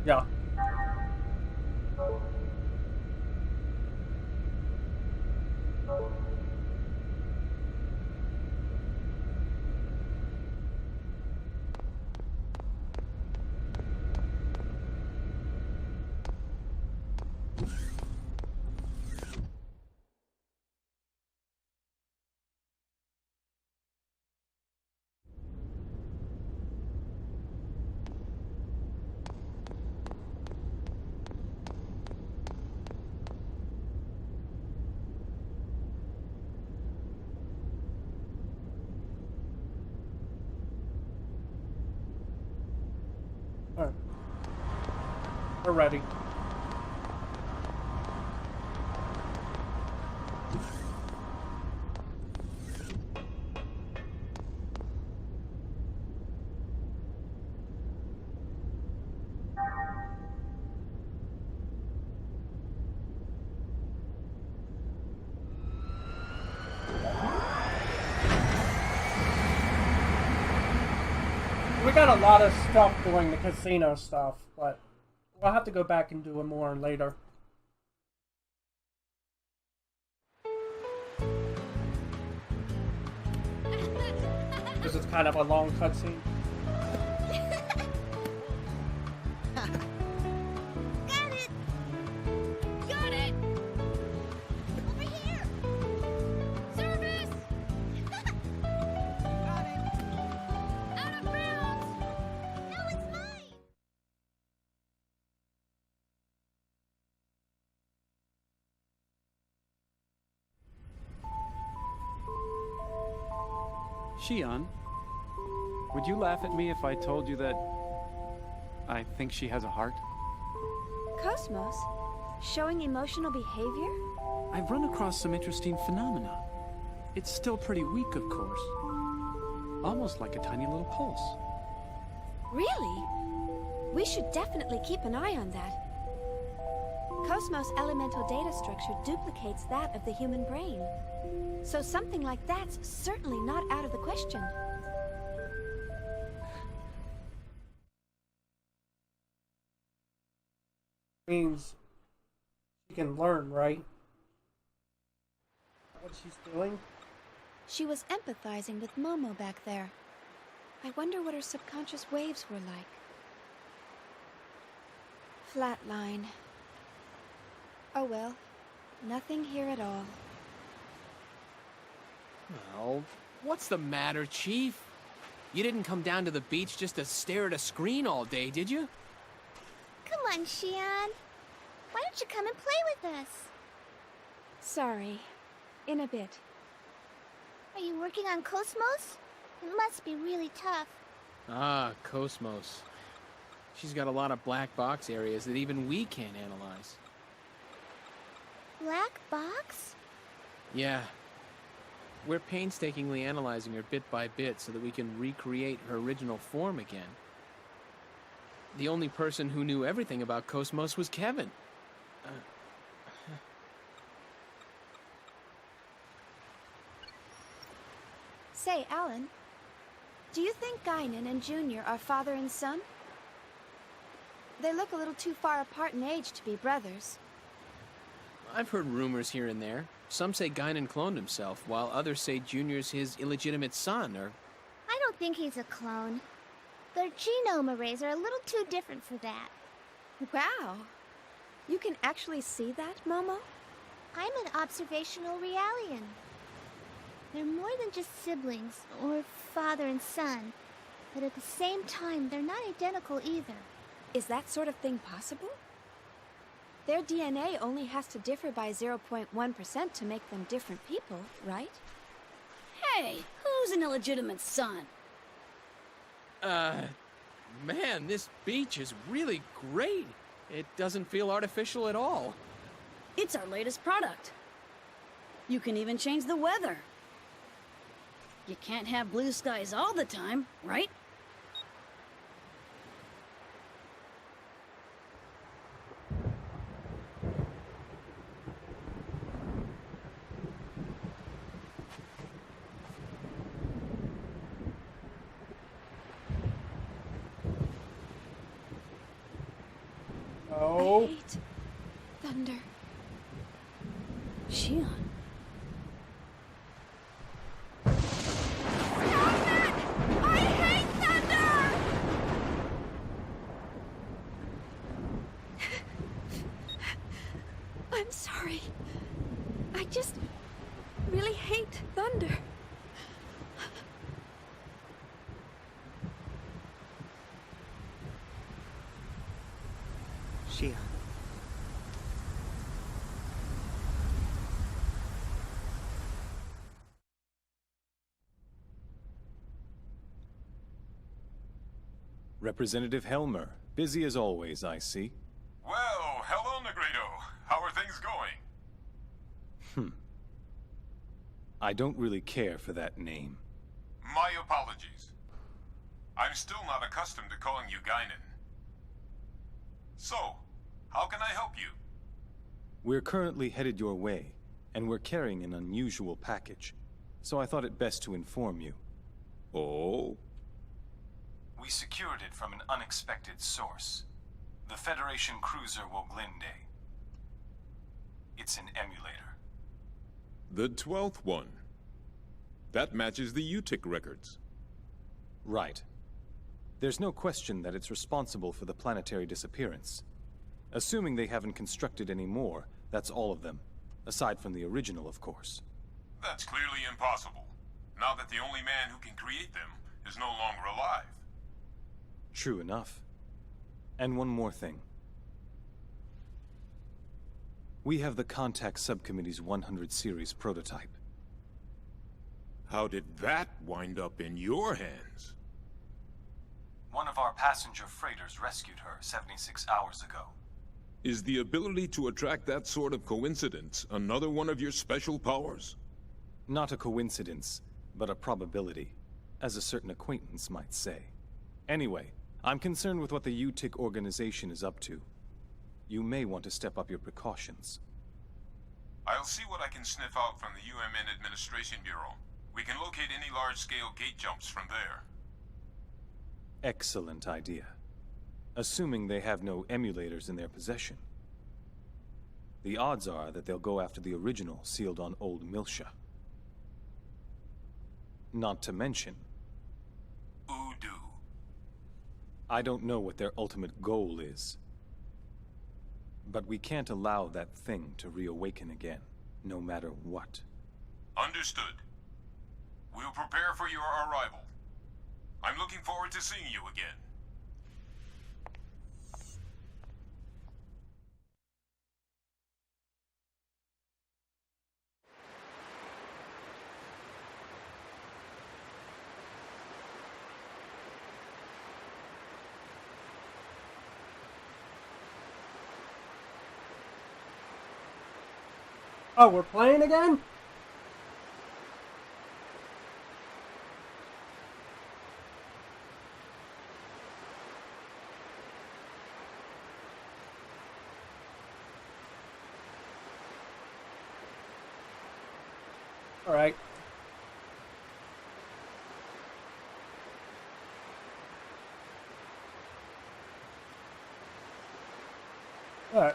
Yeah. Alright. We're ready. We got a lot of stuff doing the casino stuff, but we'll have to go back and do it more later. This is kind of a long cutscene. Got it! Got it! Over here! Service! Got it! Out of bounds! No, it's mine! Shion, would you laugh at me if I told you that I think she has a heart? Cosmos? Showing emotional behavior? I've run across some interesting phenomena. It's still pretty weak, of course. Almost like a tiny little pulse. Really? We should definitely keep an eye on that. Cosmos' elemental data structure duplicates that of the human brain. So something like that's certainly not out of the question. Means she can learn, right? What she's doing? She was empathizing with Momo back there. I wonder what her subconscious waves were like. Flatline. Oh well, nothing here at all. Well, what's the matter, Chief? You didn't come down to the beach just to stare at a screen all day, did you? Come on, Shion. Why don't you come and play with us? Sorry. In a bit. Are you working on Cosmos? It must be really tough. Ah, Cosmos. She's got a lot of black box areas that even we can't analyze. Black box? Yeah. We're painstakingly analyzing her bit by bit so that we can recreate her original form again. The only person who knew everything about Cosmos was Kevin. Say, Alan, do you think Guinan and Junior are father and son? They look a little too far apart in age to be brothers. I've heard rumors here and there. Some say Guinan cloned himself, while others say Junior's his illegitimate son, or... I don't think he's a clone. Their genome arrays are a little too different for that. Wow. You can actually see that, Momo? I'm an observational Realian. They're more than just siblings, or father and son. But at the same time, they're not identical either. Is that sort of thing possible? Their DNA only has to differ by 0.1% to make them different people, right? Hey, who's an illegitimate son? Man, this beach is really great. It doesn't feel artificial at all. It's our latest product. You can even change the weather. You can't have blue skies all the time, right? No. hate thunder. Shion. I hate thunder! I'm sorry. I just really hate thunder. Shion. Representative Helmer, busy as always, I see. Well, hello, Negredo. How are things going? I don't really care for that name. My apologies. I'm still not accustomed to calling you Guinan. So, how can I help you? We're currently headed your way, and we're carrying an unusual package, so I thought it best to inform you. Oh? We secured it from an unexpected source. The Federation cruiser Woglinde. It's an emulator. The 12th one. That matches the UTIC records. Right. There's no question that it's responsible for the planetary disappearance. Assuming they haven't constructed any more, that's all of them. Aside from the original, of course. That's clearly impossible, now that the only man who can create them is no longer alive. True enough. And one more thing. We have the Contact Subcommittee's 100 series prototype. How did that wind up in your hands? One of our passenger freighters rescued her 76 hours ago. Is the ability to attract that sort of coincidence another one of your special powers? Not a coincidence, but a probability, as a certain acquaintance might say. Anyway, I'm concerned with what the UTIC organization is up to. You may want to step up your precautions. I'll see what I can sniff out from the UMN Administration Bureau. We can locate any large-scale gate jumps from there. Excellent idea. Assuming they have no emulators in their possession. The odds are that they'll go after the original sealed on Old Milsha. Not to mention... Udu. I don't know what their ultimate goal is. But we can't allow that thing to reawaken again, no matter what. Understood. We'll prepare for your arrival. I'm looking forward to seeing you again. Oh, we're playing again? All right. All right.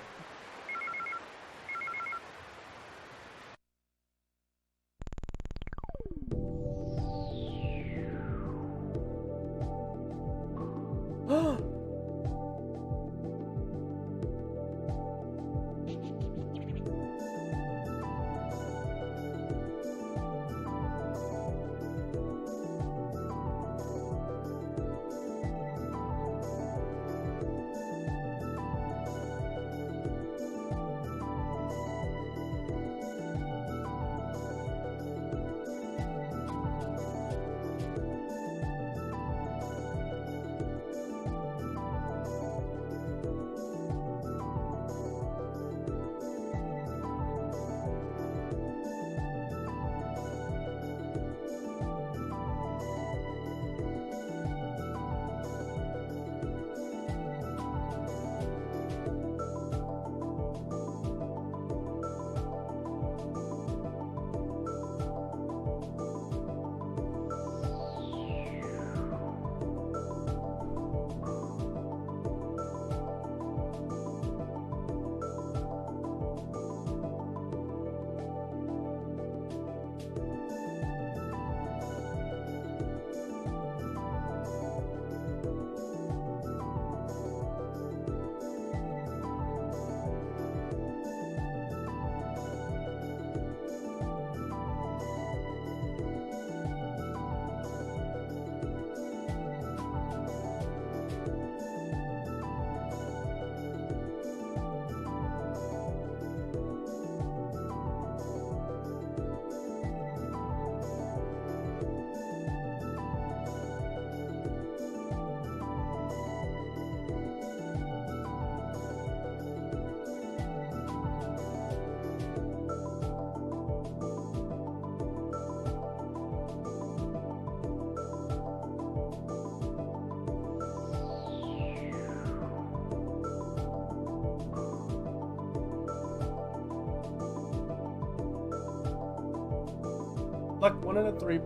Select one of the three.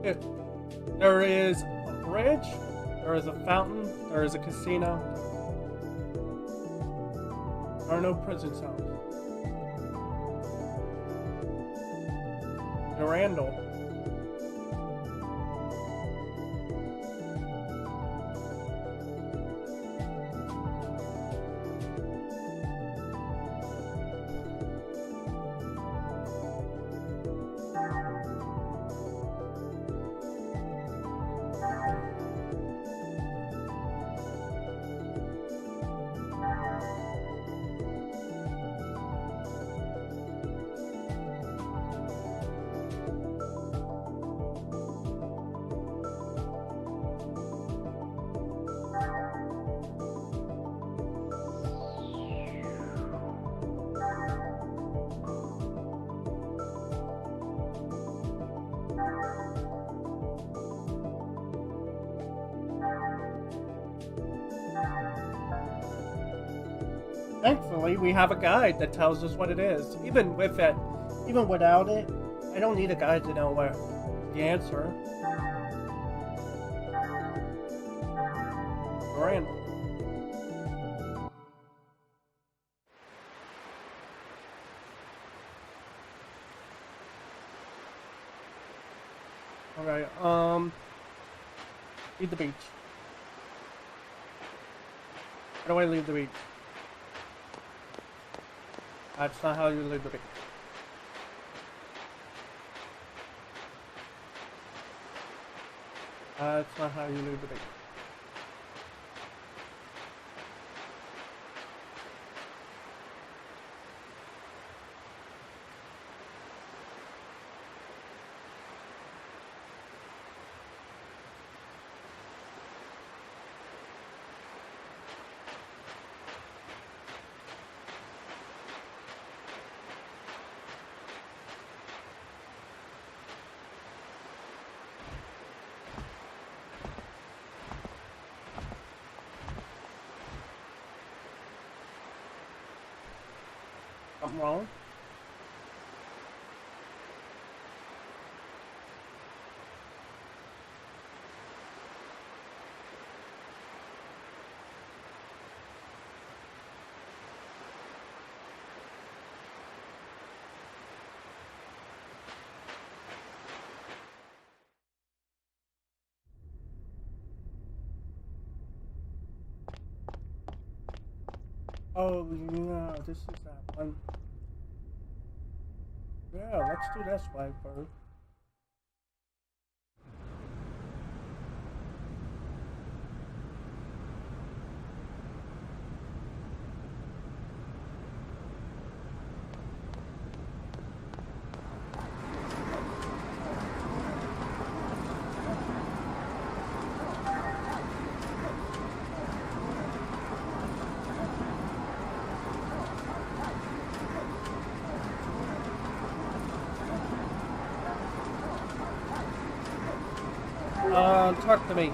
If there is a bridge, there is a fountain, there is a casino. There are no prison cells. Durandal. Thankfully, we have a guide that tells us what it is. Even without it, I don't need a guide to know where the answer. Miranda. Okay, leave the beach. How do I leave the beach? That's not how you leave the beach. That's not how you leave the beach. Something wrong? Oh, yeah, this is that one. Yeah, let's do this way first. Talk to me.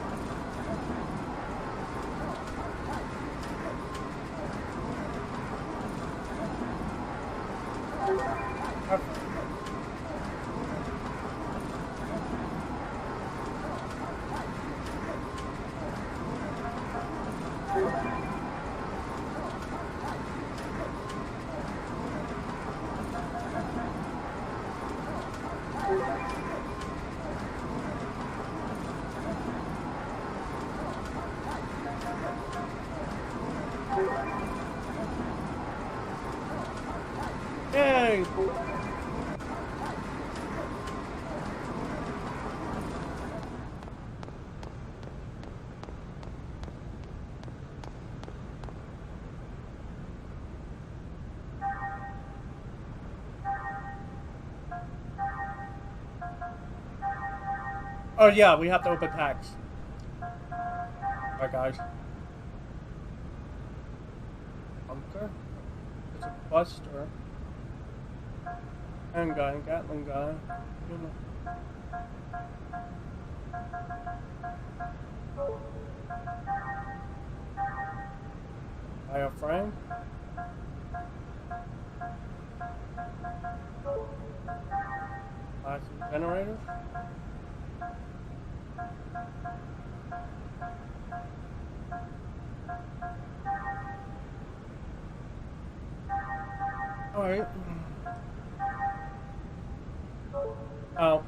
Yay! Oh yeah, we have to open packs. Alright guys. Bunker? It's a buster. Handgun, Gatling gun. Wireframe. Glasses. Generator? Alright. Oh.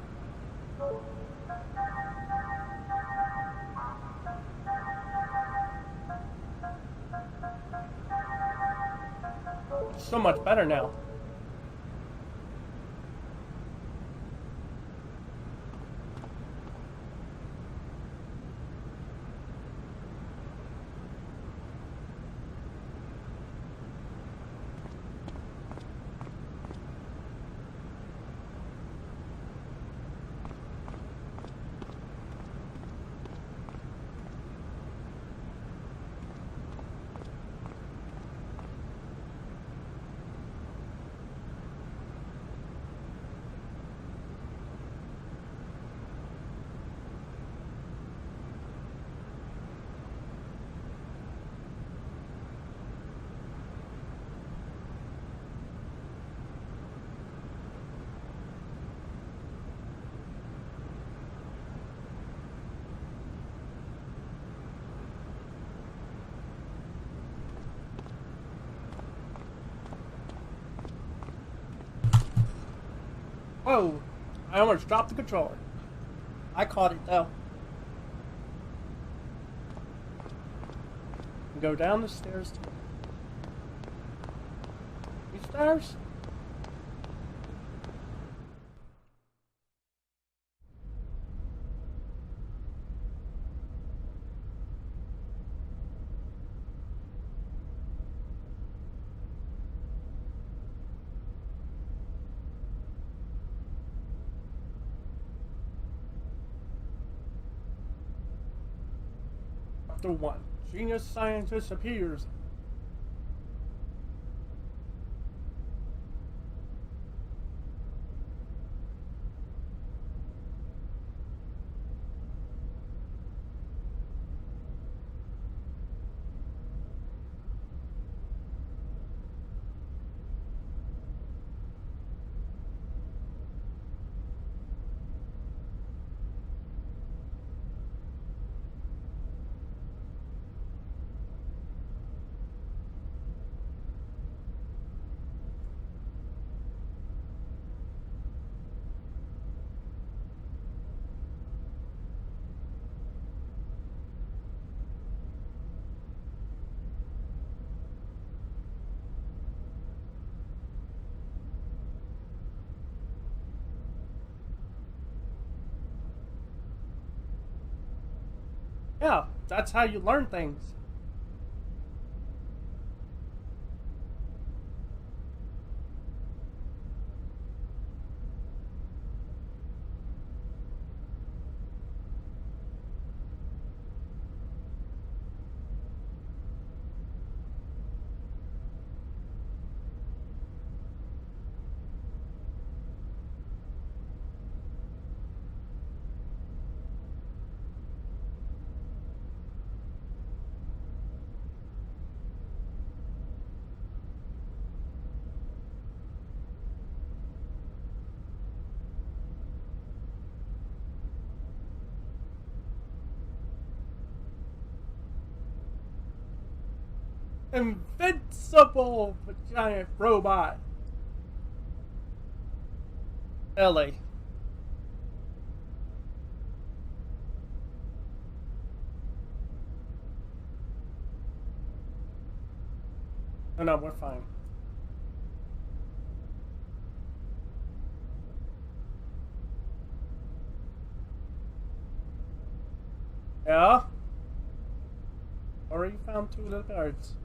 It's so much better now. Whoa! I almost dropped the controller. I caught it though. Go down the stairs. These stairs? Chapter 1. Genius Scientist appears. Yeah, that's how you learn things. Invincible giant robot. Ellie. Oh no, we're fine. Yeah? Already found 2 little birds.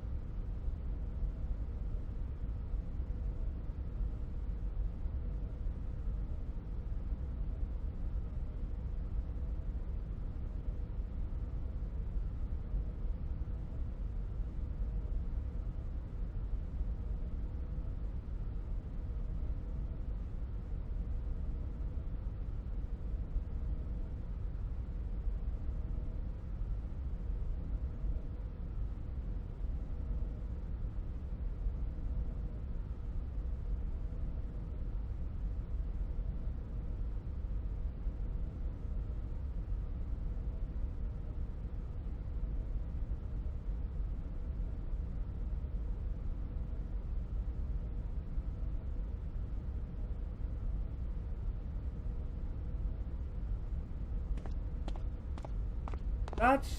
That's...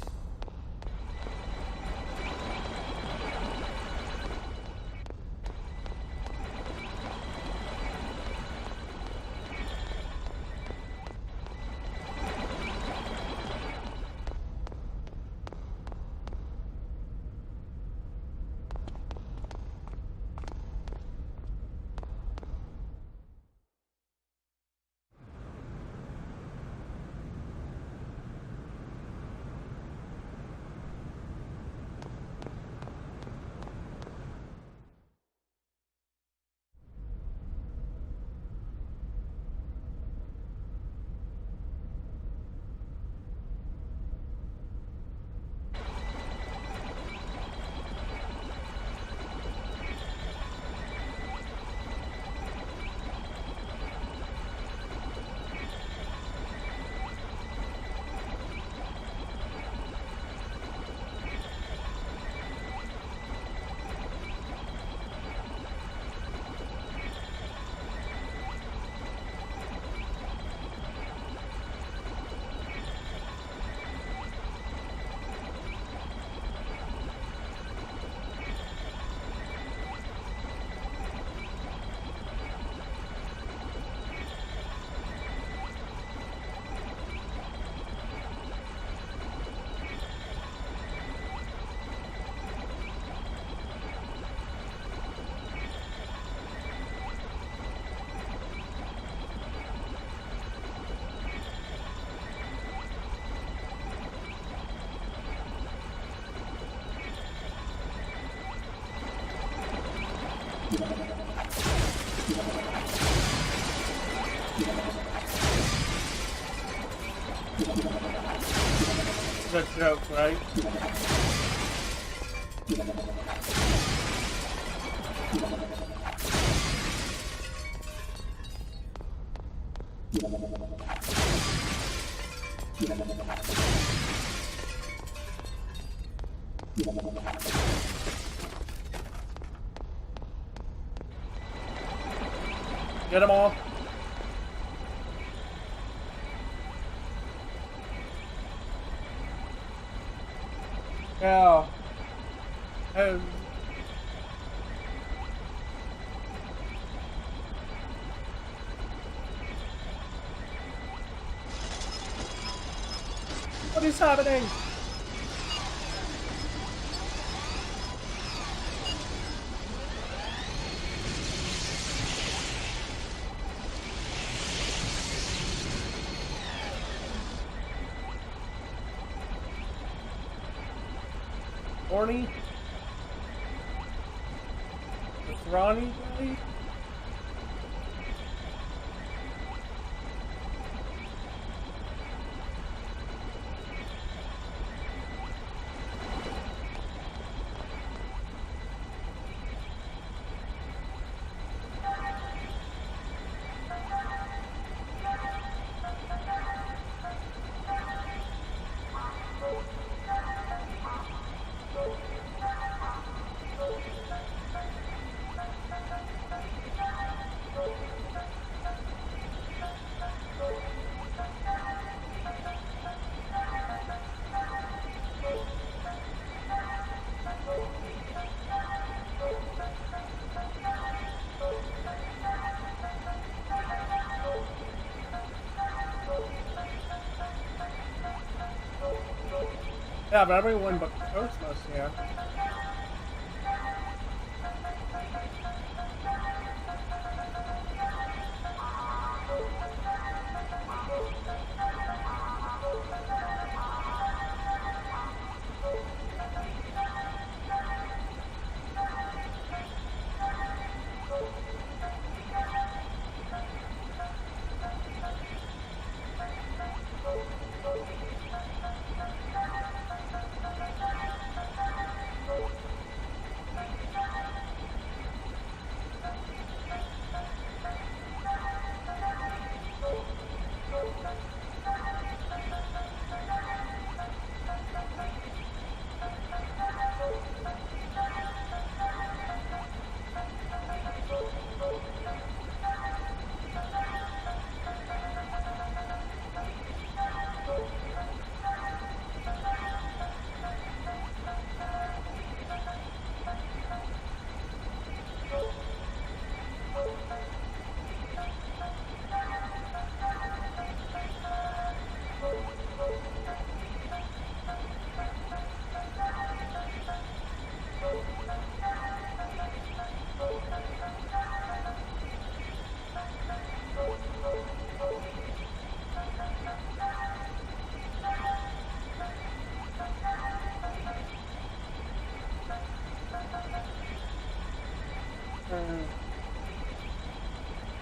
a joke, right? Get them all. Yeah. What is happening? Horny? The Ronnie guy? Yeah, but everyone but Cosmos here.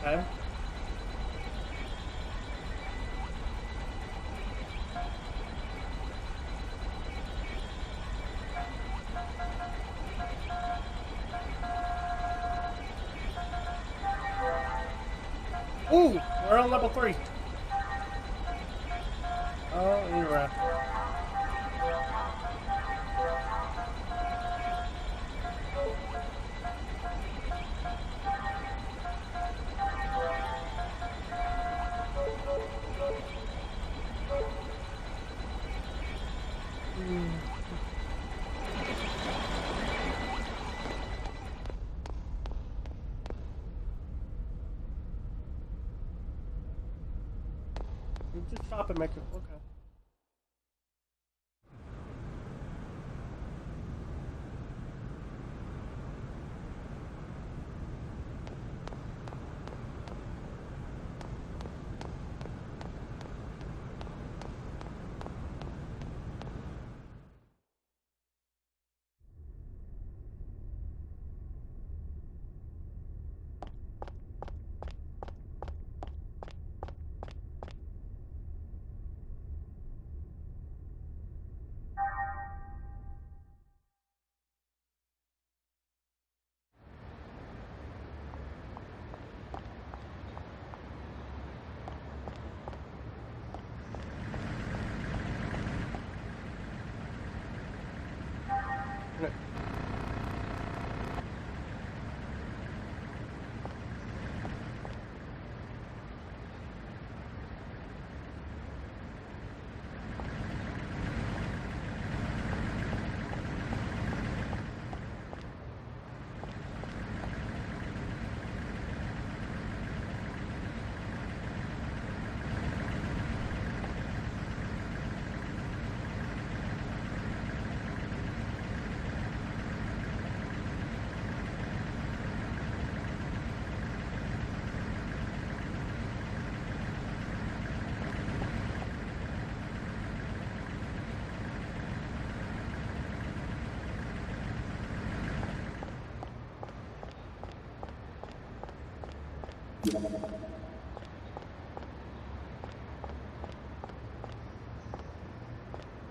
Okay. Ooh, we're on level 3. Oh, era. Just stop and make it. Okay.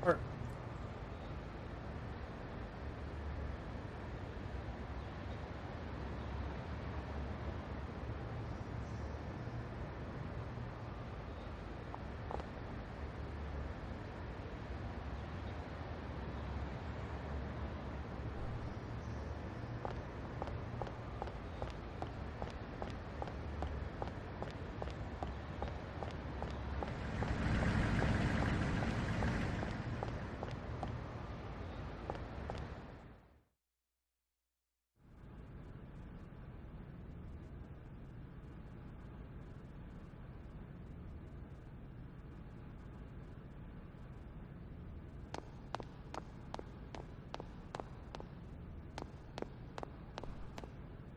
Or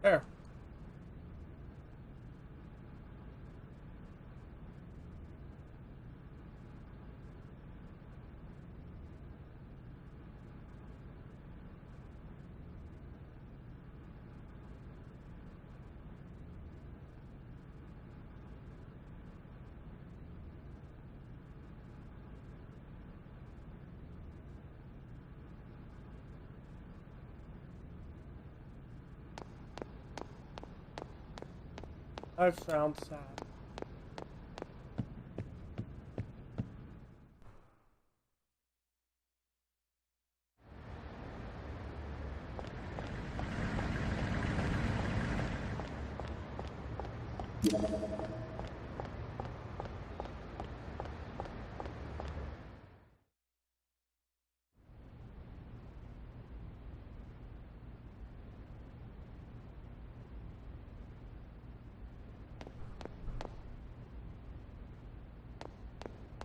there. That sounds sad.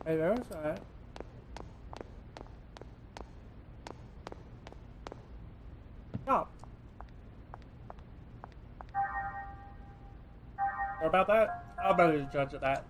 Hey, there's that. Stop. What about that? I'll better the judge of that.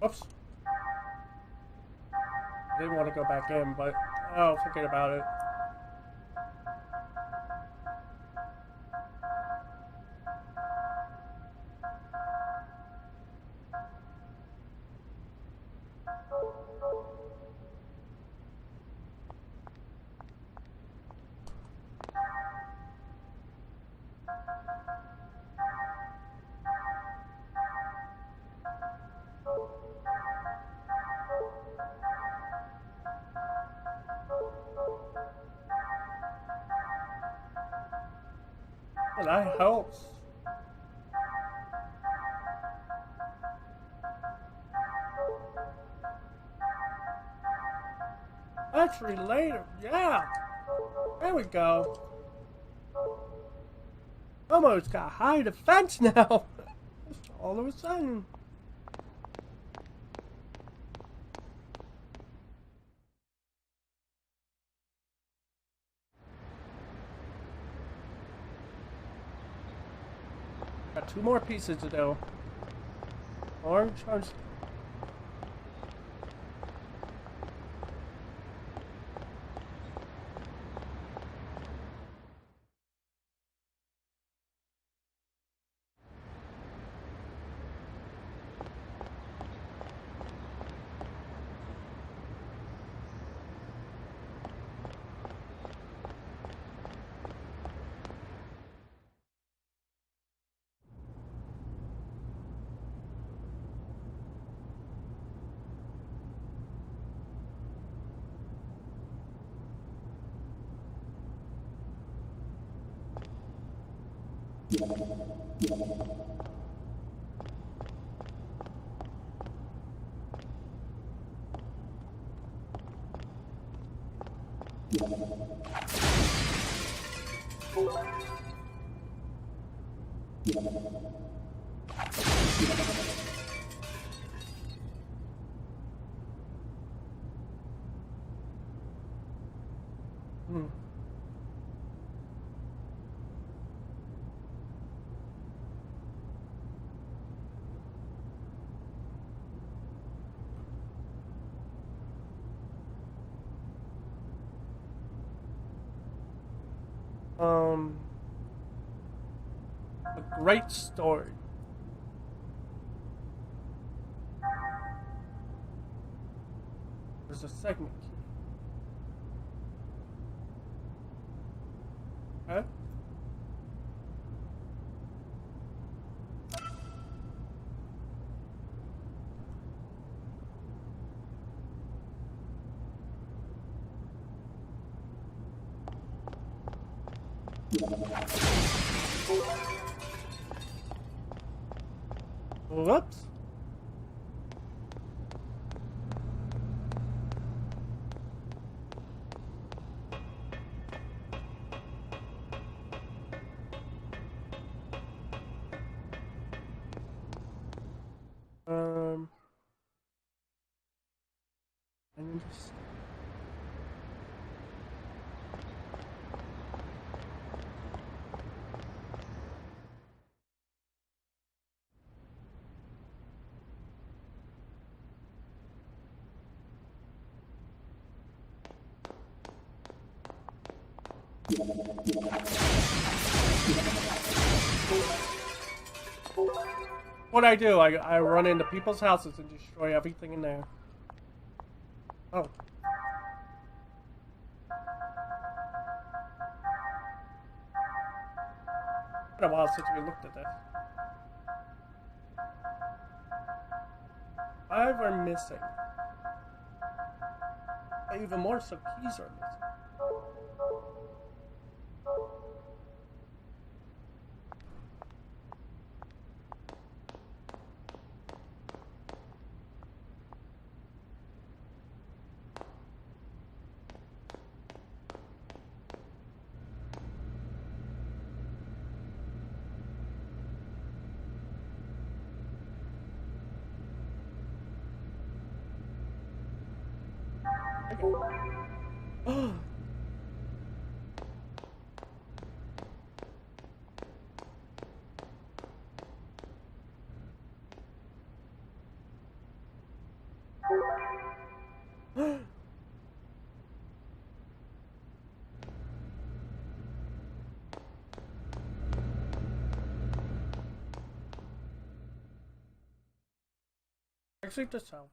Oops. Didn't want to go back in, but oh, forget about it. Well, that helps. Actually, later, yeah. There we go. Almost got high defense now. All of a sudden. Got 2 more pieces to do. Orange. A great story. There's a segment. Okay. Whoops. And just what I do, I run into people's houses and destroy everything in there. Oh. It's been a while since we looked at this. 5 are missing. Even more so, keys are missing. Exit the south.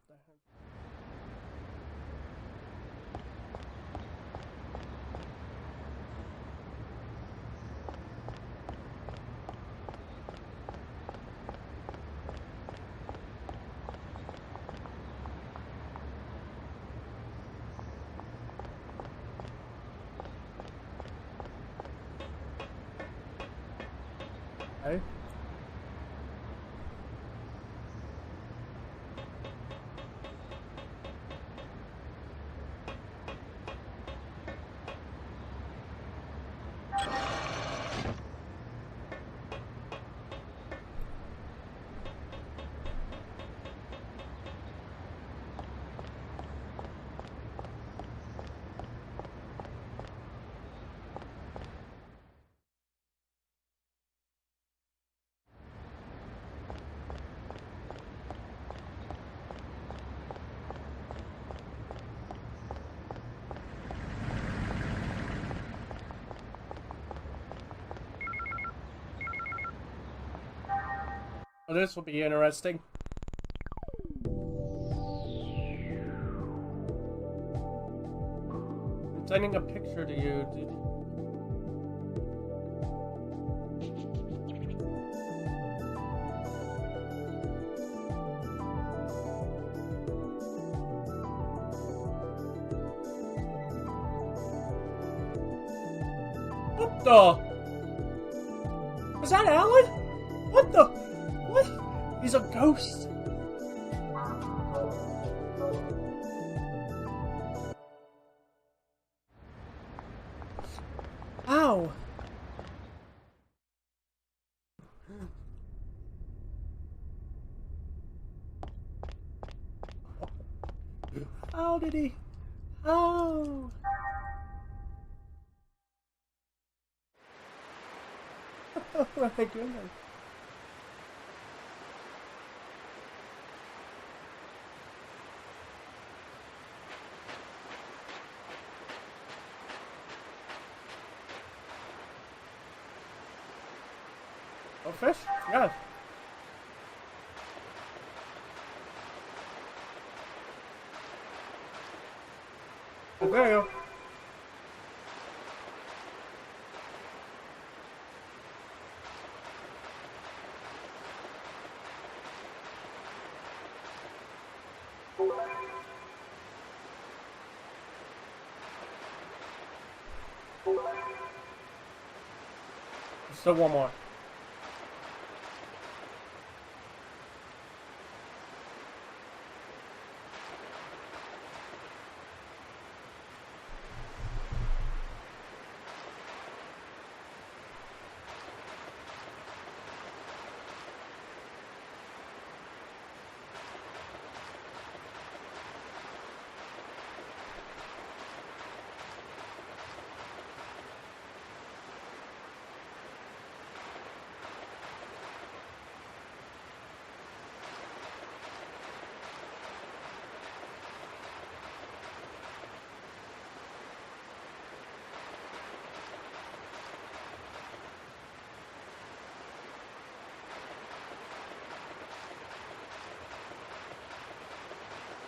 Okay. Well, this will be interesting. I'm sending a picture to you, dude. What the? Is that Alan? What the? What? He's a ghost. Ow. How did he? Oh. Oh my goodness. Oh, fish? Yes. There you go. Still one more.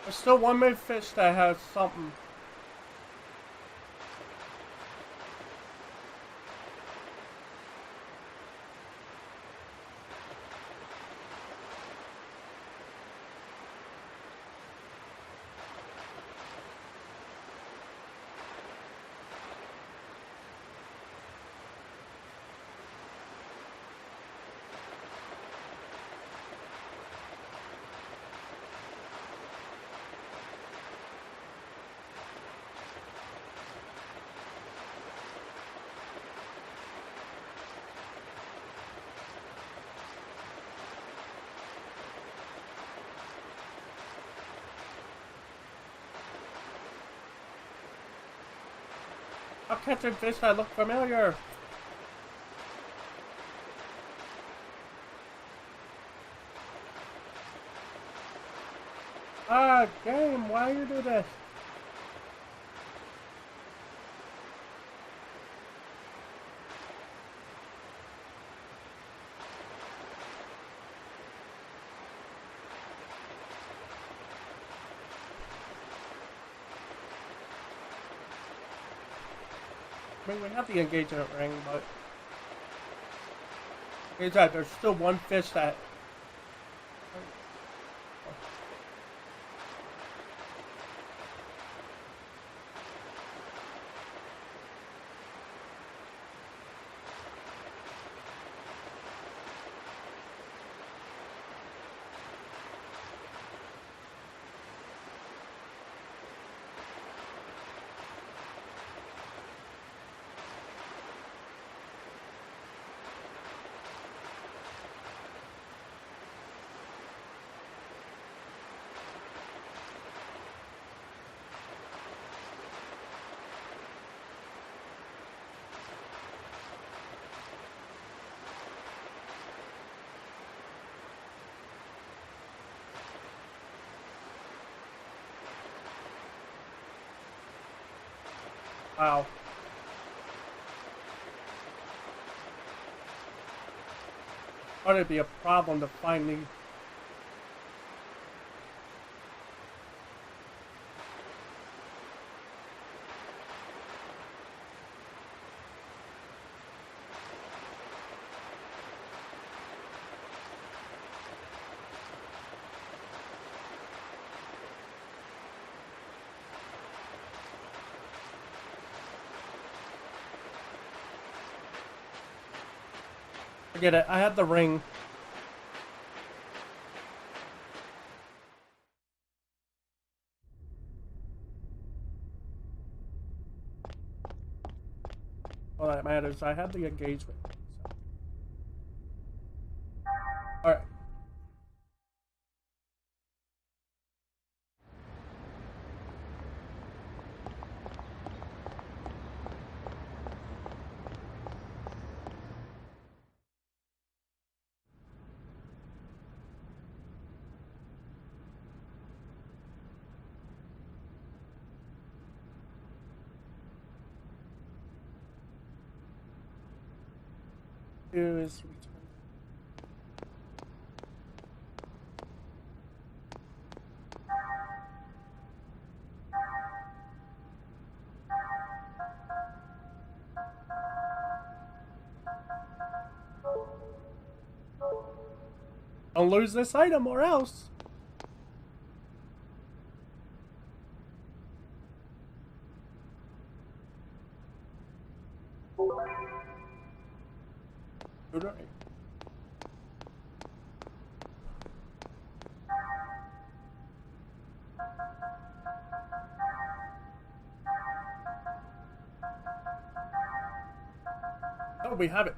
There's still one more fish that has something. I'm catching fish that look familiar. Ah, game, why you do this? I mean, we have the engagement ring, but like I said, there's still one fish that. Wow. Thought it'd be a problem to find these. Forget it. I had the ring. All that matters. I had the engagement. So. All right. Is return. Don't lose this item or else. Good right. Oh, we have it.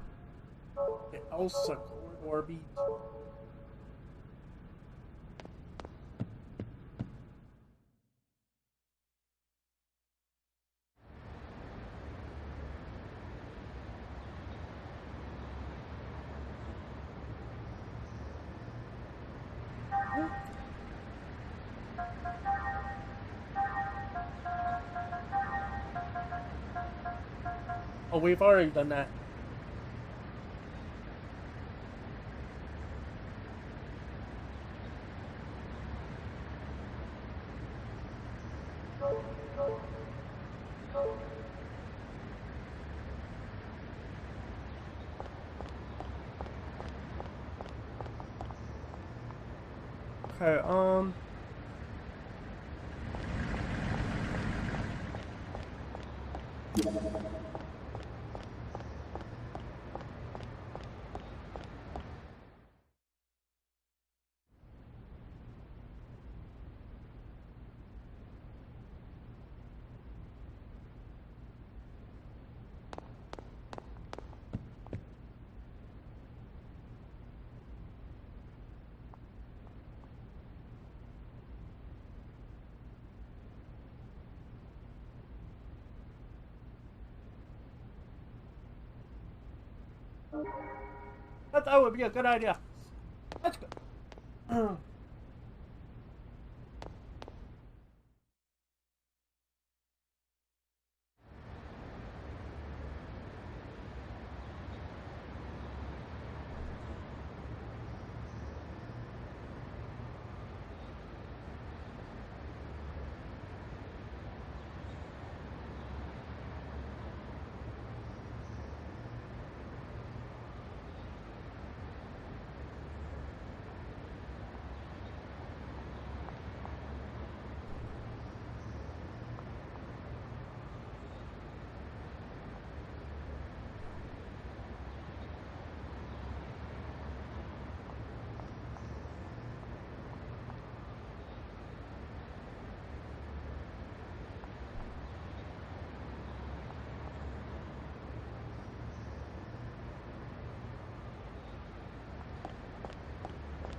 The Elsa corridor beach. Oh, we've already done that. Okay, that would be a good idea. Let's go.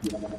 So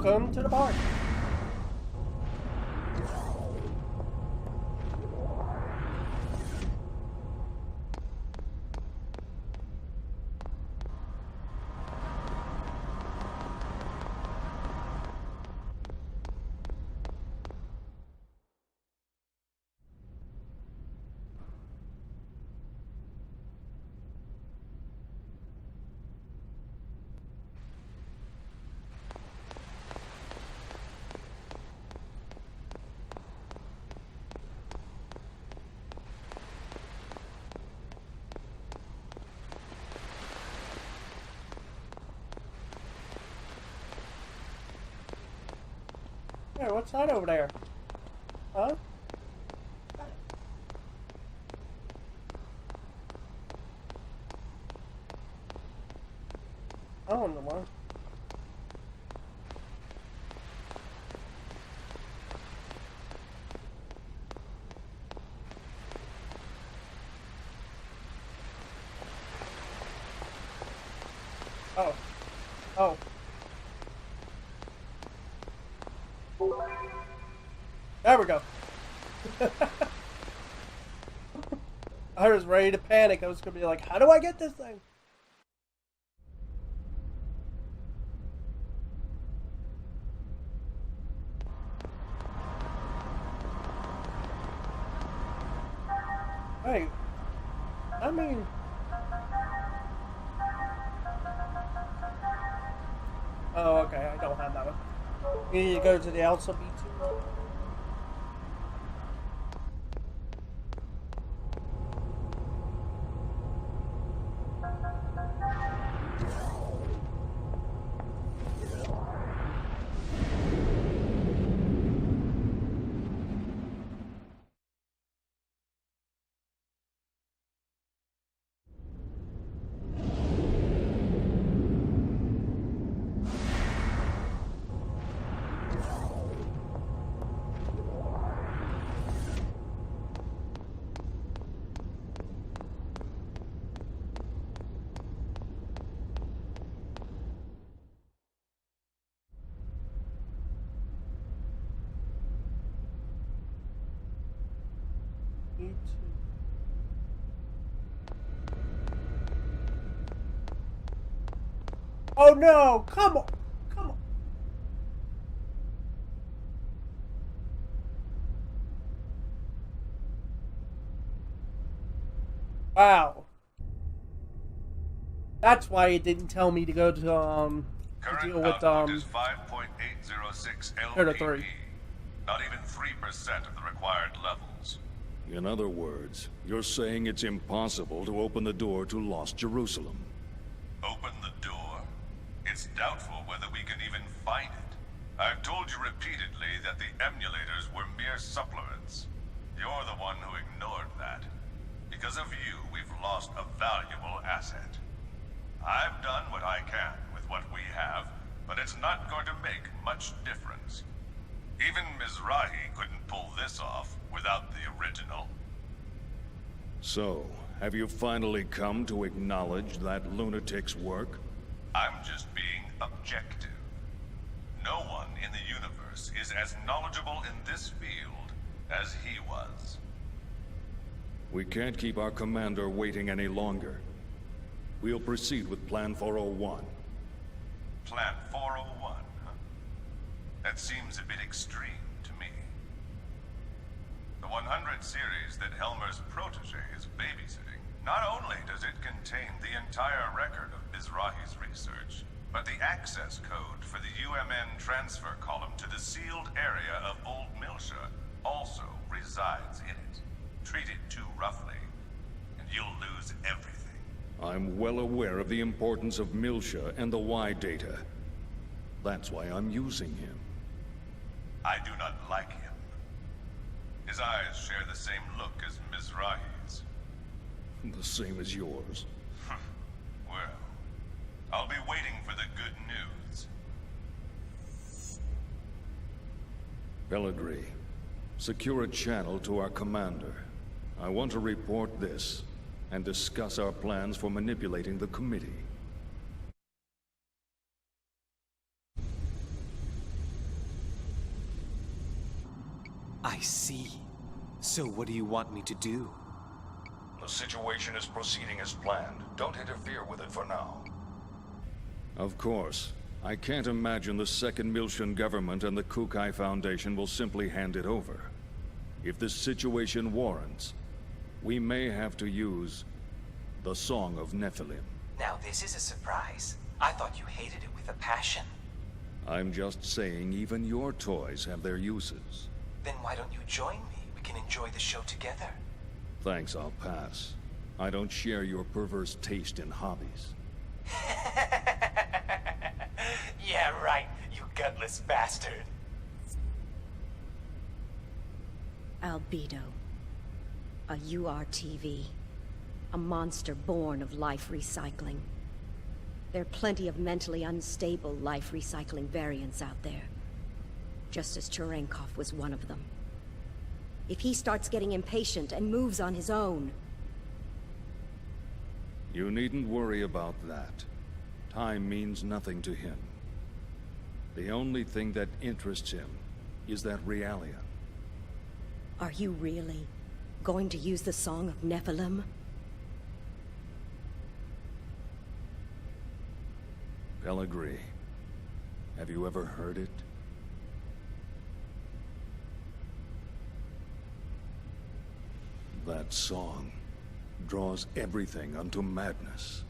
welcome to the park. Hey, what's that over there? Huh? I don't know why. Oh. Oh. There we go. I was ready to panic. I was going to be like, how do I get this thing? Hey, I mean... Oh, okay, I don't have that one. You need to go to the Elsa B2. Oh no! Come on! Come on! Wow. That's why it didn't tell me to go to deal with Current output is 5.806 Predator LPP. 3. Not even 3% of the required levels. In other words, you're saying it's impossible to open the door to Lost Jerusalem. Open the door? It's doubtful whether we can even find it. I've told you repeatedly that the emulators were mere supplements. You're the one who ignored that. Because of you, we've lost a valuable asset. I've done what I can with what we have, but it's not going to make much difference. Even Mizrahi couldn't pull this off without the original. So, have you finally come to acknowledge that lunatic's work? I'm just being objective. No one in the universe is as knowledgeable in this field as he was. We can't keep our commander waiting any longer. We'll proceed with Plan 401. Plan 401, huh? That seems a bit extreme to me. The 100 series that Helmer's protege is babysitting, not only does it contain the entire record of Mizrahi's research, but the access code for the UMN transfer column to the sealed area of Old Milsha also resides in it. Treat it too roughly, and you'll lose everything. I'm well aware of the importance of Milsha and the Y data. That's why I'm using him. I do not like him. His eyes share the same look as Mizrahi's. The same as yours. Well, I'll be waiting for the good news. Pellegrini, secure a channel to our commander. I want to report this, and discuss our plans for manipulating the committee. I see. So what do you want me to do? The situation is proceeding as planned. Don't interfere with it for now. Of course. I can't imagine the Second Milshan government and the Kukai Foundation will simply hand it over. If this situation warrants, we may have to use the Song of Nephilim. Now this is a surprise. I thought you hated it with a passion. I'm just saying even your toys have their uses. Then why don't you join me? We can enjoy the show together. Thanks, I'll pass. I don't share your perverse taste in hobbies. Yeah, right, you gutless bastard. Albedo. A URTV. A monster born of life recycling. There are plenty of mentally unstable life recycling variants out there. Just as Cherenkov was one of them. If he starts getting impatient and moves on his own... You needn't worry about that. Time means nothing to him. The only thing that interests him is that Realian. Are you really going to use the Song of Nephilim? Pellegrini, have you ever heard it? That song draws everything unto madness.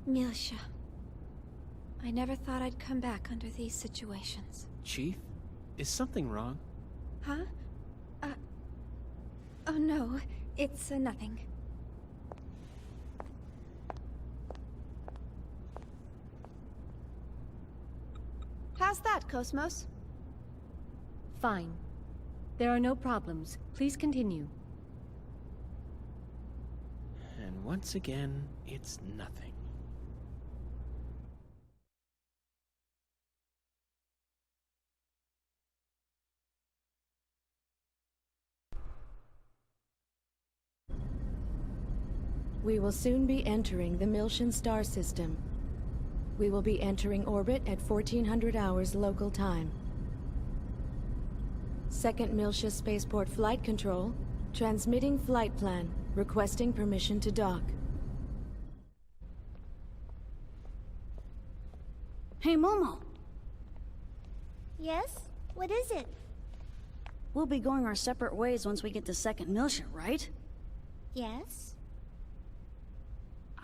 Milsha. I never thought I'd come back under these situations. Chief, is something wrong? Huh? Oh no, it's nothing. How's that, Cosmos? Fine. There are no problems. Please continue. And once again, it's nothing. We will soon be entering the Milshan star system. We will be entering orbit at 1400 hours local time. Second Milsha Spaceport Flight Control, transmitting flight plan. Requesting permission to dock. Hey, Momo. Yes? What is it? We'll be going our separate ways once we get to Second Miltia, right? Yes?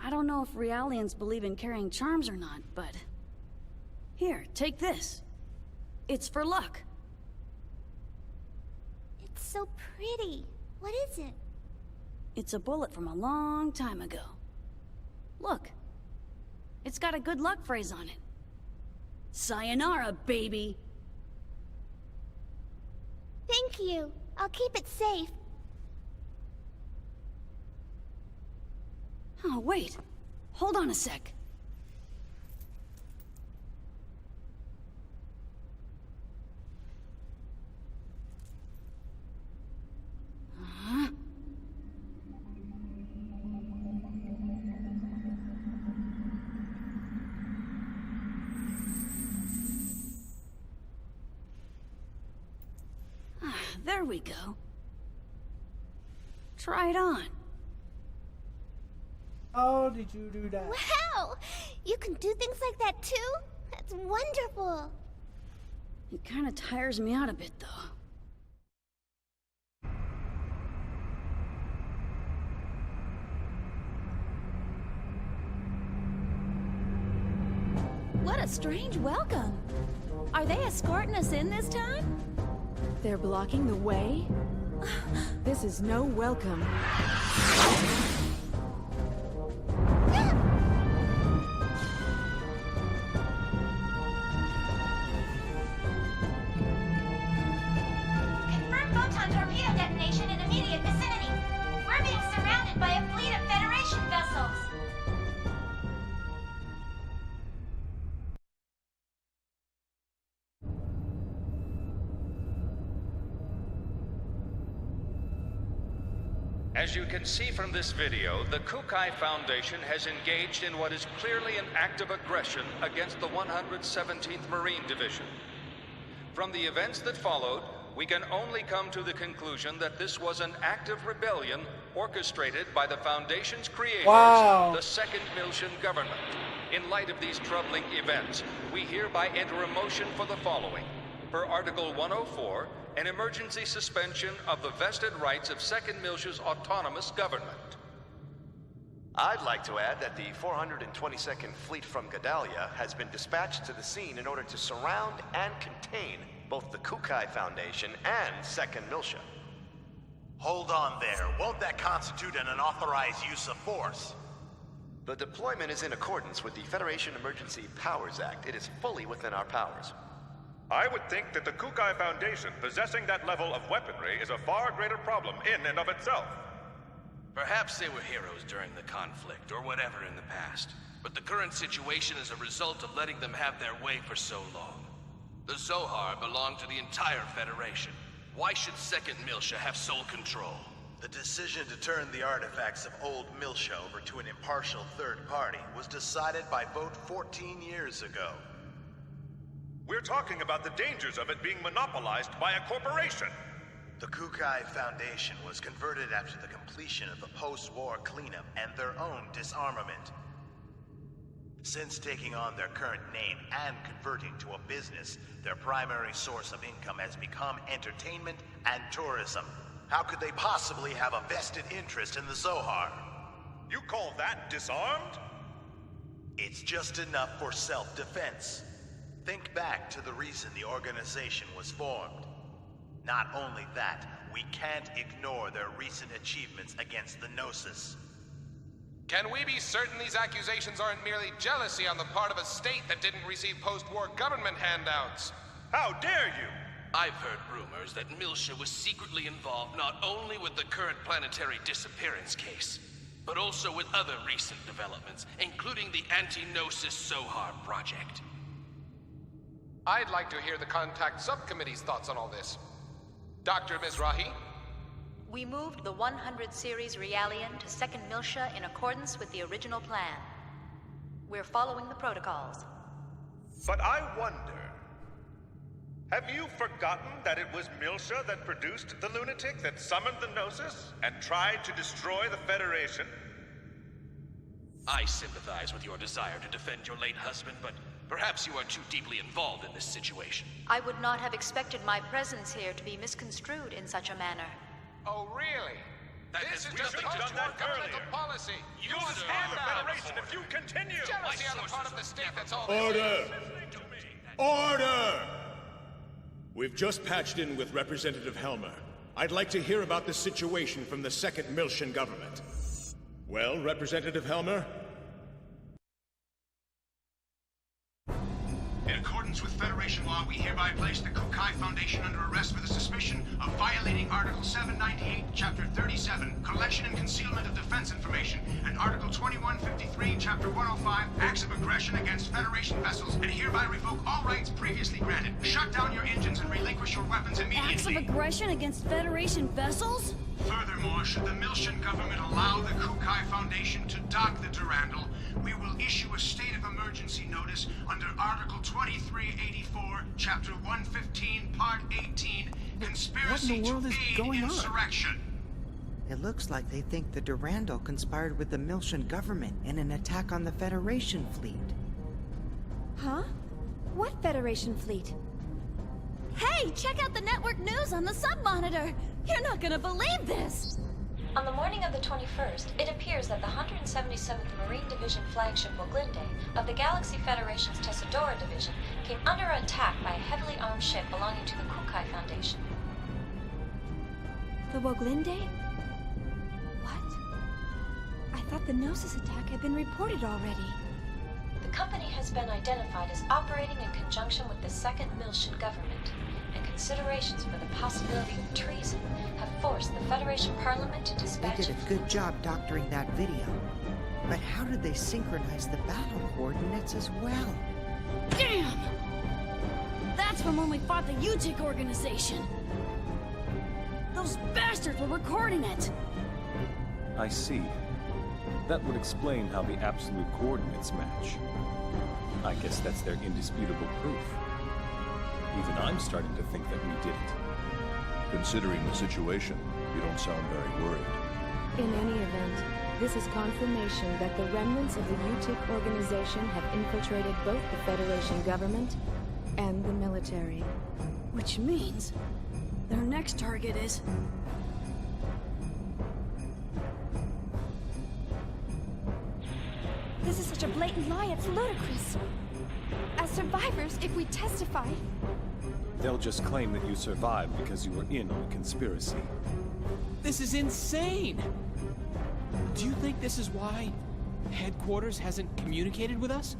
I don't know if Realians believe in carrying charms or not, but... Here, take this. It's for luck. It's so pretty. What is it? It's a bullet from a long time ago. Look. It's got a good luck phrase on it. Sayonara, baby! Thank you. I'll keep it safe. Oh, wait. Hold on a sec. There we go. Try it on. Oh, did you do that? Wow! You can do things like that too? That's wonderful. It kind of tires me out a bit, though. What a strange welcome. Are they escorting us in this time? They're blocking the way? This is no welcome. Confirm photon torpedo detonation in immediate vicinity. We're being surrounded by a fleet of Federation vessels. As you can see from this video, the Kukai Foundation has engaged in what is clearly an act of aggression against the 117th Marine Division. From the events that followed, we can only come to the conclusion that this was an act of rebellion orchestrated by the Foundation's creators, the Second Miltian government. In light of these troubling events, we hereby enter a motion for the following. Per Article 104, an emergency suspension of the vested rights of Second Miltia's autonomous government. I'd like to add that the 422nd Fleet from Gedalia has been dispatched to the scene in order to surround and contain both the Kukai Foundation and Second Miltia. Hold on there. Won't that constitute an unauthorized use of force? The deployment is in accordance with the Federation Emergency Powers Act. It is fully within our powers. I would think that the Kukai Foundation possessing that level of weaponry is a far greater problem in and of itself. Perhaps they were heroes during the conflict, or whatever in the past. But the current situation is a result of letting them have their way for so long. The Zohar belong to the entire Federation. Why should Second Miltia have sole control? The decision to turn the artifacts of old Miltia over to an impartial third party was decided by vote 14 years ago. We're talking about the dangers of it being monopolized by a corporation. The Kukai Foundation was converted after the completion of the post-war cleanup and their own disarmament. Since taking on their current name and converting to a business, their primary source of income has become entertainment and tourism. How could they possibly have a vested interest in the Zohar? You call that disarmed? It's just enough for self-defense. Think back to the reason the organization was formed. Not only that, we can't ignore their recent achievements against the Gnosis. Can we be certain these accusations aren't merely jealousy on the part of a state that didn't receive post-war government handouts? How dare you! I've heard rumors that Miltia was secretly involved not only with the current planetary disappearance case, but also with other recent developments, including the anti-Gnosis Zohar project. I'd like to hear the Contact Subcommittee's thoughts on all this. Dr. Mizrahi? We moved the 100 series Realian to Second Miltia in accordance with the original plan. We're following the protocols. But I wonder... Have you forgotten that it was Miltia that produced the lunatic that summoned the Gnosis and tried to destroy the Federation? I sympathize with your desire to defend your late husband, but perhaps you are too deeply involved in this situation. I would not have expected my presence here to be misconstrued in such a manner. Oh, really? This is just post-war governmental policy. You will destroy the Federation if you continue! Jealousy on the part of the state, that's all. Order! Order! We've just patched in with Representative Helmer. I'd like to hear about the situation from the Second Miltian government. Well, Representative Helmer? In accordance with Federation law, we hereby place the Kukai Foundation under arrest for the suspicion of violating Article 798, Chapter 37, Collection and Concealment of Defense Information, and Article 2153, Chapter 105, Acts of Aggression against Federation vessels, and hereby revoke all rights previously granted. Shut down your engines and relinquish your weapons immediately. Acts of aggression against Federation vessels? Furthermore, should the Miltian government allow the Kukai Foundation to dock the Durandal, we will issue a state of emergency notice under Article 2384, Chapter 115, Part 18, Conspiracy to Aid Insurrection. It looks like they think the Durandal conspired with the Miltian government in an attack on the Federation fleet. Huh? What Federation fleet? Hey, check out the network news on the sub-monitor! You're not gonna believe this! On the morning of the 21st, it appears that the 177th Marine Division flagship Woglinde of the Galaxy Federation's Tessadora Division came under attack by a heavily armed ship belonging to the Kukai Foundation. The Woglinde? What? I thought the Gnosis attack had been reported already. The company has been identified as operating in conjunction with the Second Miltian government, and considerations for the possibility of treason have forced the Federation Parliament to dispatch... They did a good job doctoring that video. But how did they synchronize the battle coordinates as well? Damn! That's from when we fought the UTIC organization. Those bastards were recording it. I see. That would explain how the absolute coordinates match. I guess that's their indisputable proof. Even I'm starting to think that we did it. Considering the situation, you don't sound very worried. In any event, this is confirmation that the remnants of the UTIC organization have infiltrated both the Federation government and the military. Which means their next target is... This is such a blatant lie, it's ludicrous. As survivors, if we testify... They'll just claim that you survived because you were in on a conspiracy. This is insane! Do you think this is why headquarters hasn't communicated with us?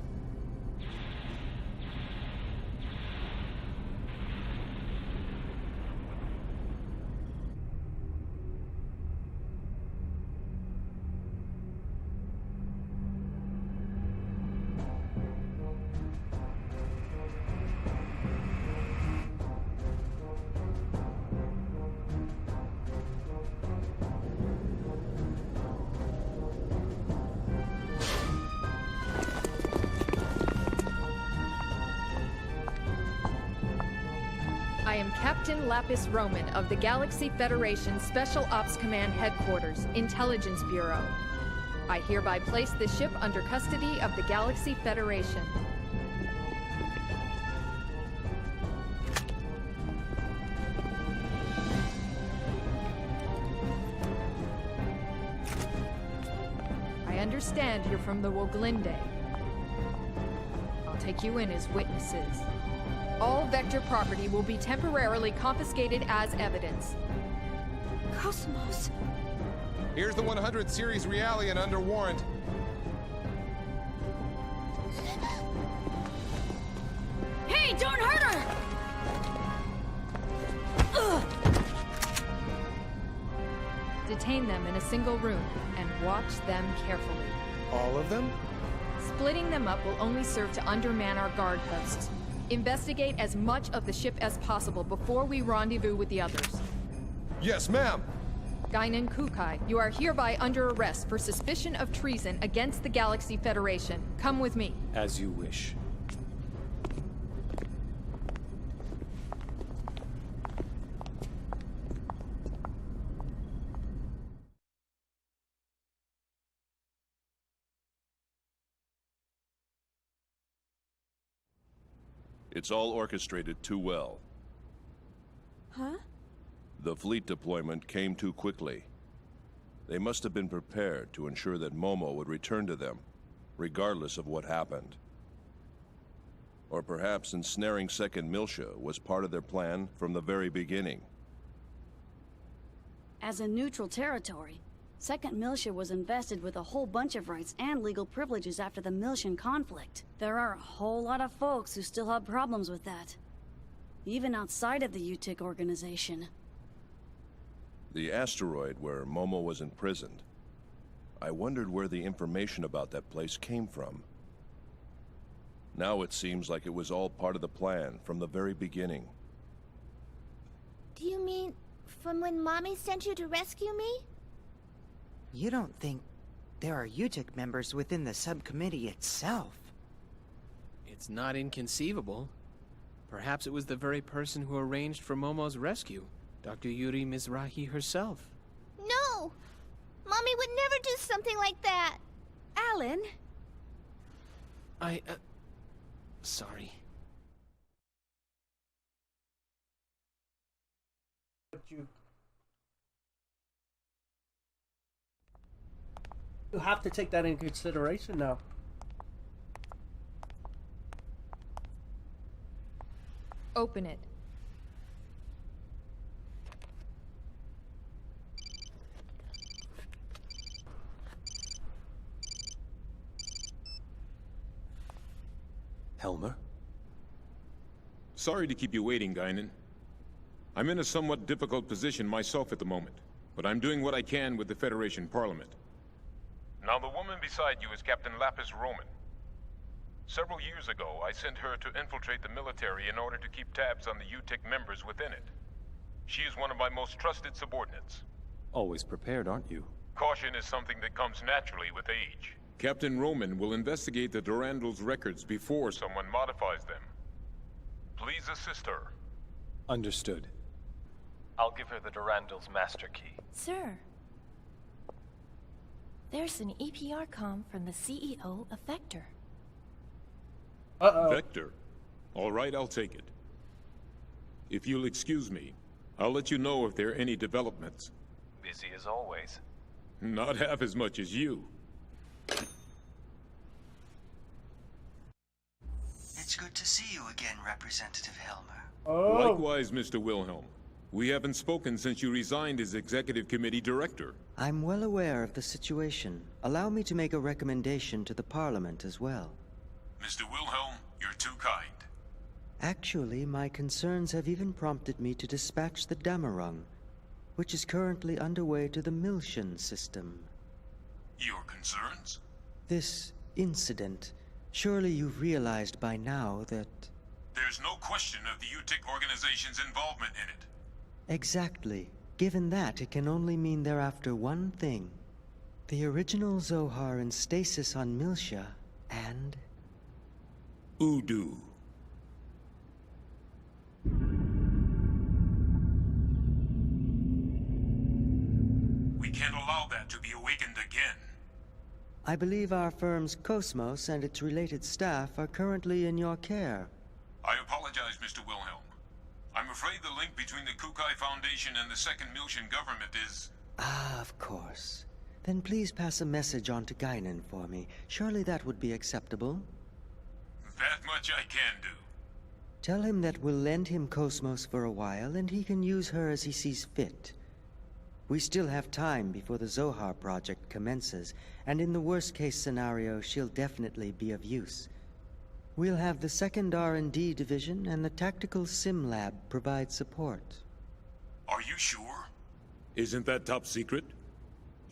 I am Captain Lapis Roman of the Galaxy Federation Special Ops Command Headquarters, Intelligence Bureau. I hereby place the ship under custody of the Galaxy Federation. I understand you're from the Woglinde. I'll take you in as witnesses. All Vector property will be temporarily confiscated as evidence. Cosmos! Here's the 100 Series Realian under warrant. Hey, don't hurt her! Ugh. Detain them in a single room and watch them carefully. All of them? Splitting them up will only serve to underman our guard posts. Investigate as much of the ship as possible before we rendezvous with the others. Yes, ma'am. Guinan Kukai, you are hereby under arrest for suspicion of treason against the Galaxy Federation. Come with me. As you wish. It's all orchestrated too well. Huh? The fleet deployment came too quickly. They must have been prepared to ensure that Momo would return to them, regardless of what happened. Or perhaps ensnaring Second Miltia was part of their plan from the very beginning. As a neutral territory, Second Miltia was invested with a whole bunch of rights and legal privileges after the Miltian conflict. There are a whole lot of folks who still have problems with that. Even outside of the UTIC organization. The asteroid where Momo was imprisoned. I wondered where the information about that place came from. Now it seems like it was all part of the plan from the very beginning. Do you mean from when Mommy sent you to rescue me? You don't think there are UTIC members within the subcommittee itself? It's not inconceivable. Perhaps it was the very person who arranged for Momo's rescue, Dr. Yuri Mizrahi herself. No! Mommy would never do something like that! Alan! Sorry. You have to take that into consideration now. Open it. Helmer? Sorry to keep you waiting, Guinan. I'm in a somewhat difficult position myself at the moment, but I'm doing what I can with the Federation Parliament. Now, the woman beside you is Captain Lapis Roman. Several years ago, I sent her to infiltrate the military in order to keep tabs on the UTIC members within it. She is one of my most trusted subordinates. Always prepared, aren't you? Caution is something that comes naturally with age. Captain Roman will investigate the Durandal's records before someone modifies them. Please assist her. Understood. I'll give her the Durandal's master key. Sir, there's an EPR comm from the CEO of Vector. Vector? All right, I'll take it. If you'll excuse me, I'll let you know if there are any developments. Busy as always. Not half as much as you. It's good to see you again, Representative Helmer. Likewise, Mr. Wilhelm. We haven't spoken since you resigned as Executive Committee Director. I'm well aware of the situation. Allow me to make a recommendation to the Parliament as well. Mr. Wilhelm, you're too kind. Actually, my concerns have even prompted me to dispatch the Damarung, which is currently underway to the Miltian system. Your concerns? This incident. Surely you've realized by now that... There's no question of the UTIC organization's involvement in it. Exactly. Given that, it can only mean they're after one thing. The original Zohar in stasis on Miltia, and... Udu. We can't allow that to be awakened again. I believe our firm's Cosmos and its related staff are currently in your care. I apologize, Mr. Wilhelm. I'm afraid the link between the Kukai Foundation and the Second Miltian government is... Ah, of course. Then please pass a message on to Guinan for me. Surely that would be acceptable. That much I can do. Tell him that we'll lend him Cosmos for a while, and he can use her as he sees fit. We still have time before the Zohar project commences, and in the worst-case scenario, she'll definitely be of use. We'll have the second R&D division and the tactical sim lab provide support. Are you sure? Isn't that top secret?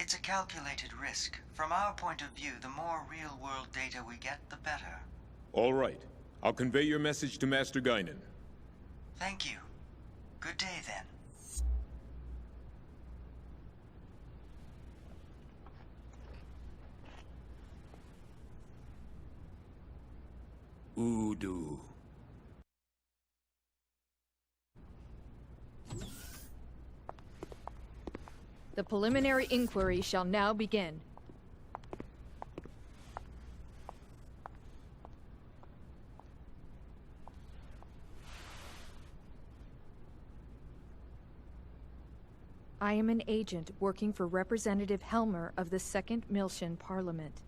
It's a calculated risk. From our point of view, the more real-world data we get, the better. All right. I'll convey your message to Master Guinan. Thank you. Good day, then. Udu. The preliminary inquiry shall now begin. I am an agent working for Representative Helmer of the 2nd Miltian Parliament.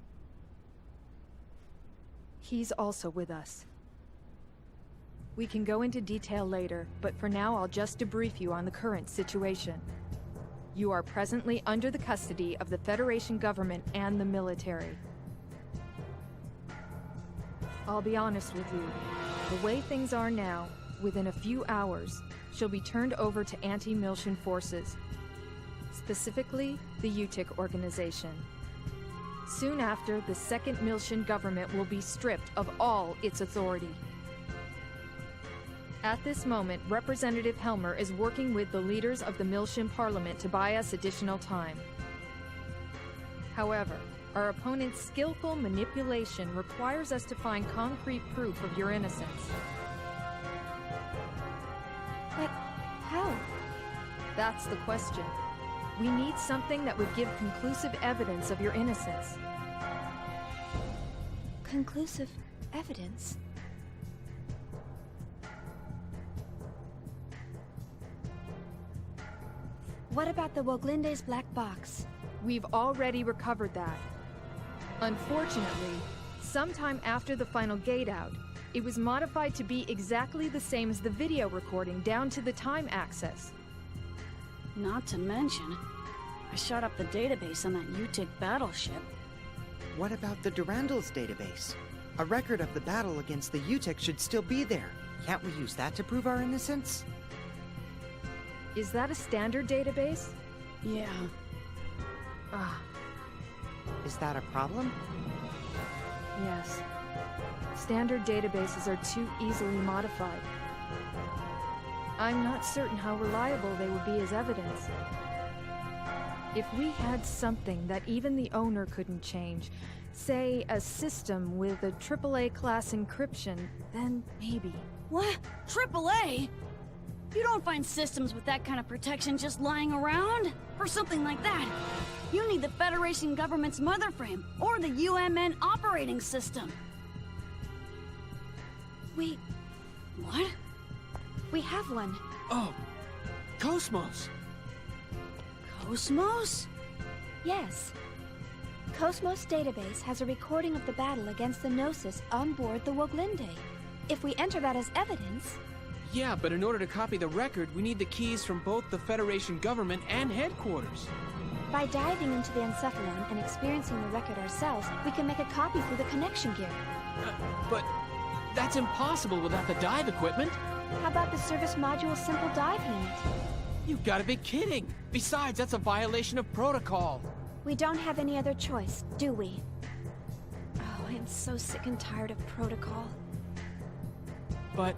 He's also with us. We can go into detail later, but for now I'll just debrief you on the current situation. You are presently under the custody of the Federation government and the military. I'll be honest with you. The way things are now, within a few hours, she'll be turned over to anti-Miltian forces. Specifically, the UTIC organization. Soon after, the 2nd Miltian government will be stripped of all its authority. At this moment, Representative Helmer is working with the leaders of the Miltian Parliament to buy us additional time. However, our opponent's skillful manipulation requires us to find concrete proof of your innocence. But how? That's the question. We need something that would give conclusive evidence of your innocence. Conclusive evidence? What about the Woglinde's black box? We've already recovered that. Unfortunately, sometime after the final gate out, it was modified to be exactly the same as the video recording down to the time access. Not to mention, I shot up the database on that UTIC battleship. What about the Durandal's database? A record of the battle against the UTIC should still be there. Can't we use that to prove our innocence? Is that a standard database? Yeah. Is that a problem? Yes. Standard databases are too easily modified. I'm not certain how reliable they would be as evidence. If we had something that even the owner couldn't change, say a system with a AAA class encryption, then maybe. What? AAA? You don't find systems with that kind of protection just lying around? For something like that, you need the Federation government's mother frame, or the UMN operating system. What? We have one. Oh, Cosmos! Cosmos? Yes. Cosmos database has a recording of the battle against the Gnosis on board the Woglinde. If we enter that as evidence... Yeah, but in order to copy the record, we need the keys from both the Federation government and headquarters. By diving into the Encephalon and experiencing the record ourselves, we can make a copy through the connection gear. But that's impossible without the dive equipment. How about the service module simple dive unit? You've got to be kidding! Besides, that's a violation of protocol. We don't have any other choice, do we? Oh, I am so sick and tired of protocol. But...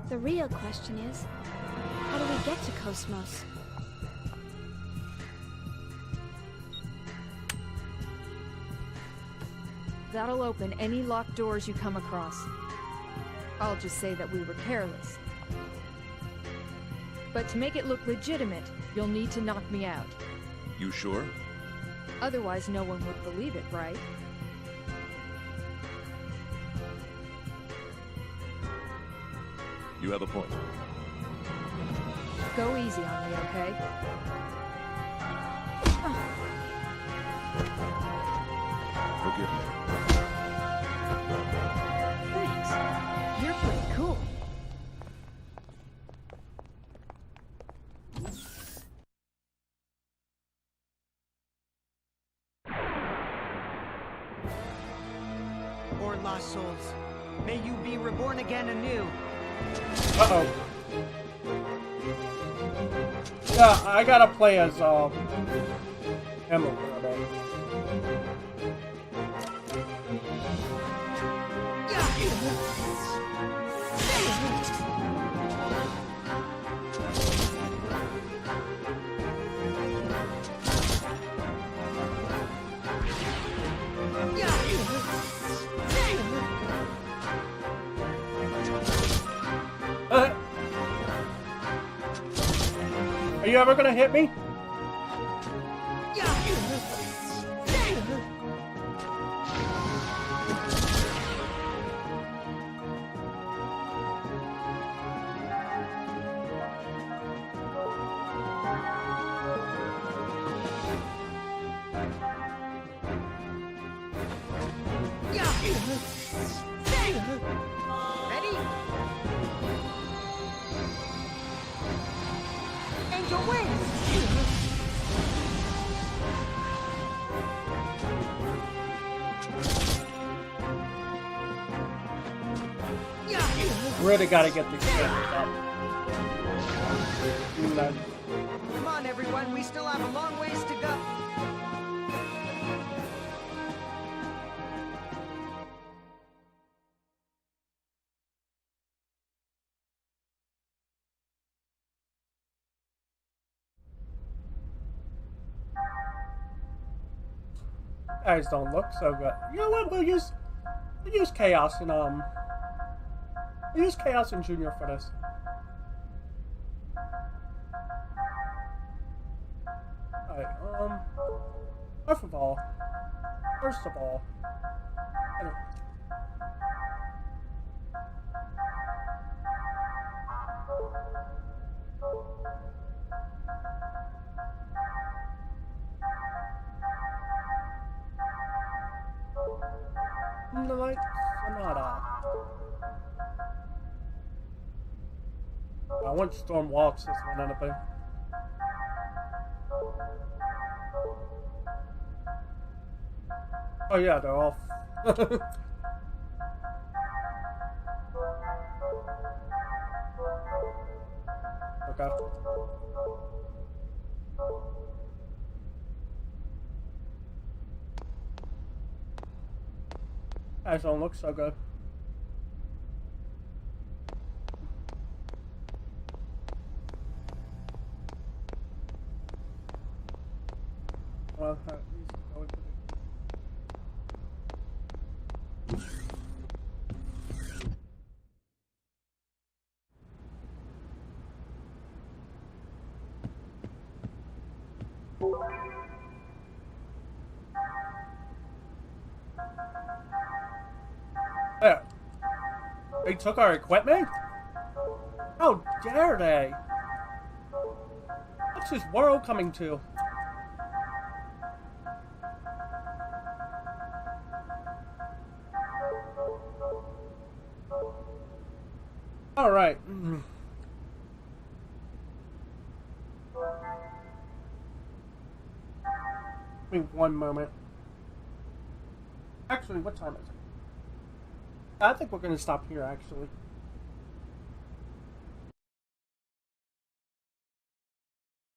the real question is, how do we get to Cosmos? That'll open any locked doors you come across. I'll just say that we were careless. But to make it look legitimate, you'll need to knock me out. You sure? Otherwise, no one would believe it, right? You have a point. Go easy on me, okay? Forgive me. Thanks. You're pretty cool. Poor lost souls, may you be reborn again anew. Uh-oh. Yeah, I gotta play as, Emma. Are you ever gonna hit me? Ready? Angel wings! Really gotta get these things up. Come on, everyone, we still have a long ways to go. Guys don't look so good. You know what? We'll use Chaos and we'll use Chaos and Junior for this. Alright, first of all, the lights are not off. I want Storm Walks this one in a bit. Oh yeah, they're off. Okay. Guys don't look so good. Well, at least go into There. They took our equipment? How dare they? What's this world coming to? Alright. Give me one moment. Actually, what time is it? I think we're going to stop here, actually.